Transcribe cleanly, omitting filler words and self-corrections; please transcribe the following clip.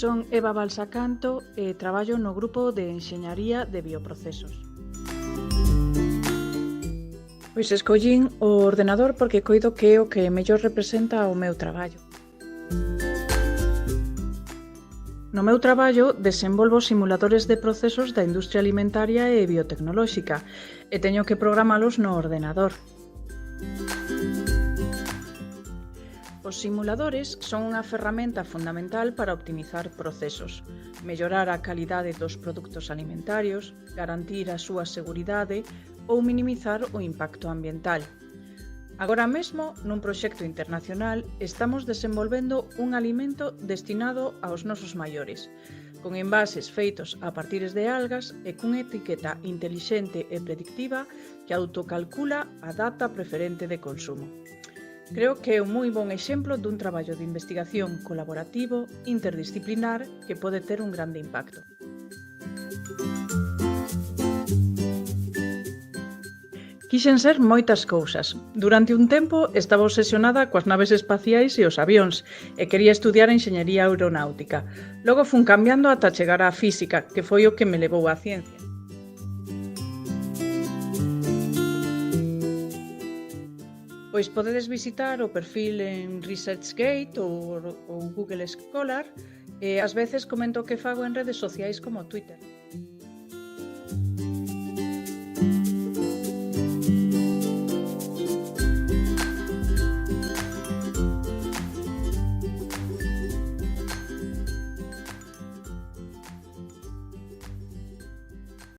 Son Eva Balsacanto e traballo no grupo de Enxeñaría de Bioprocesos. Pois escollín o ordenador porque coido que é o que mellor representa o meu traballo. No meu traballo desenvolvo simuladores de procesos da industria alimentaria e biotecnolóxica e teño que programalos no ordenador. Os simuladores son unha ferramenta fundamental para optimizar procesos, mellorar a calidade dos produtos alimentarios, garantir a súa seguridade ou minimizar o impacto ambiental. Agora mesmo, nun proxecto internacional, estamos desenvolvendo un alimento destinado aos nosos maiores, con envases feitos a partires de algas e cunha etiqueta intelixente e predictiva que autocalcula a data preferente de consumo. Creo que é un moi bon exemplo dun traballo de investigación colaborativo, interdisciplinar, que pode ter un grande impacto. Quixen ser moitas cousas. Durante un tempo estaba obsesionada coas naves espaciais e os avións e quería estudiar enxeñería aeronáutica. Logo fun cambiando ata chegar á física, que foi o que me levou á ciencia. Pois podedes visitar o perfil en ResearchGate ou Google Scholar e ás veces comento o que fago en redes sociais como Twitter.